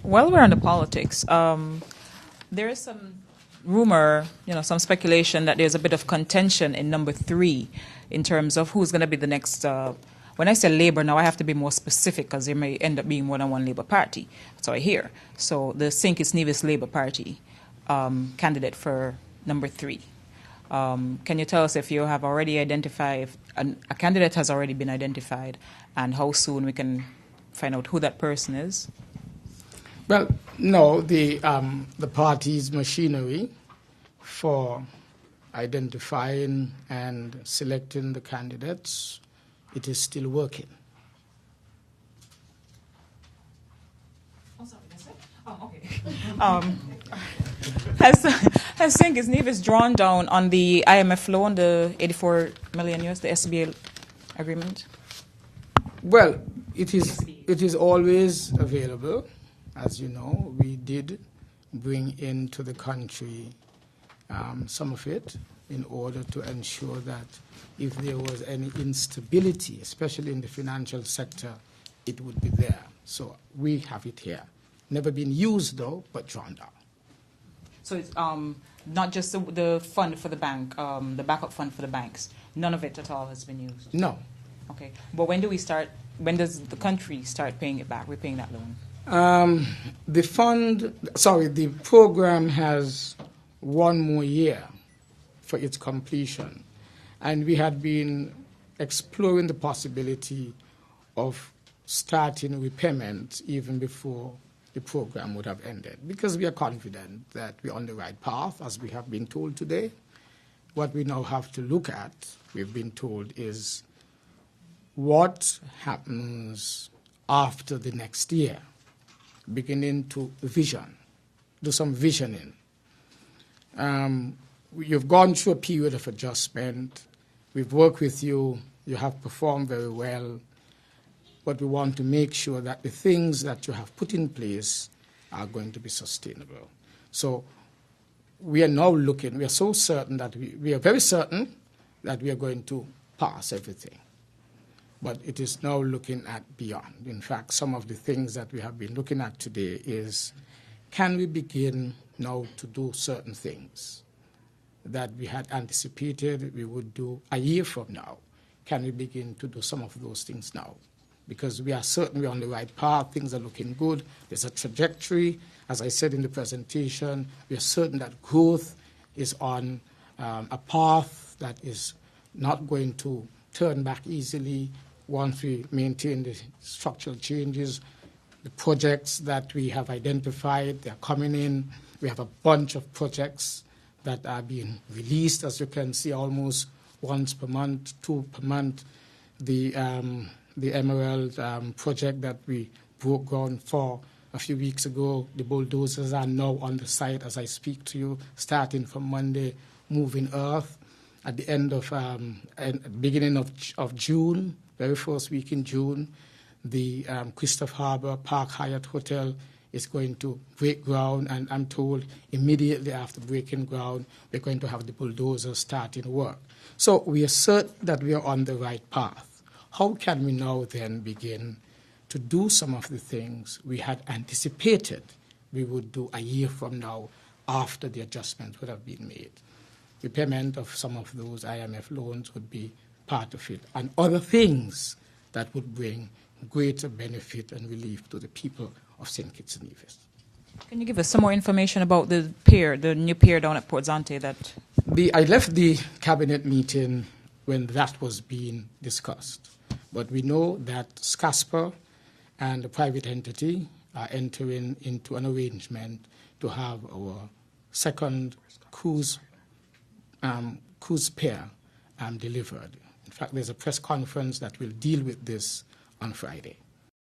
While we're on the politics, there is some rumor, some speculation that there's a bit of contention in number 3 in terms of who's going to be the next. When I say Labour now, I have to be more specific because there may end up being more than one Labour Party. That's what I hear. So the Kitts-Nevis Labour Party candidate for number 3. Can you tell us if you have already identified, if a candidate has already been identified, and how soon we can find out who that person is? Well, no, the party's machinery for identifying and selecting the candidates, it is still working. Oh, sorry, that's it? Oh, okay. Has St. Kitts-Nevis drawn down on the IMF loan, the $84 million, the SBA agreement? Well, it is always available. As you know, we did bring into the country some of it in order to ensure that if there was any instability, especially in the financial sector, it would be there. So we have it here. Never been used, though, but drawn down. So it's not just the fund for the bank, the backup fund for the banks. None of it at all has been used? No. Okay. But when does the country start paying it back, repaying that loan? The program has one more year for its completion. And we had been exploring the possibility of starting repayment even before the program would have ended, because we are confident that we're on the right path, as we have been told today. What we now have to look at, we've been told, is what happens after the next year, beginning to do some visioning. You've gone through a period of adjustment. We've worked with you. You have performed very well. But we want to make sure that the things that you have put in place are going to be sustainable. So we are now looking, we are so certain that we are very certain that we are going to pass everything. But it is now looking at beyond. In fact, some of the things that we have been looking at today is, can we begin now to do certain things that we had anticipated we would do a year from now? Can we begin to do some of those things now? Because we are certain we're on the right path, things are looking good, there's a trajectory. As I said in the presentation, we are certain that growth is on a path that is not going to turn back easily once we maintain the structural changes. The projects that we have identified, they're coming in. We have a bunch of projects that are being released, as you can see, almost once per month, 2 per month. The Emerald project that we broke ground for a few weeks ago, the bulldozers are now on the site as I speak to you, starting from Monday, moving earth. At the end of, beginning of June, very first week in June, the Christopher Harbour Park Hyatt Hotel is going to break ground, and I'm told immediately after breaking ground, we're going to have the bulldozers starting work. So we are certain that we are on the right path. How can we now then begin to do some of the things we had anticipated we would do a year from now after the adjustments would have been made? Repayment of some of those IMF loans would be part of it, and other things that would bring greater benefit and relief to the people of St. Kitts-Nevis. Can you give us some more information about the pier, the new pier down at Port Zante? I left the cabinet meeting when that was being discussed. But we know that SCASPA and the private entity are entering into an arrangement to have our second cruise pier delivered. In fact, there's a press conference that will deal with this on Friday.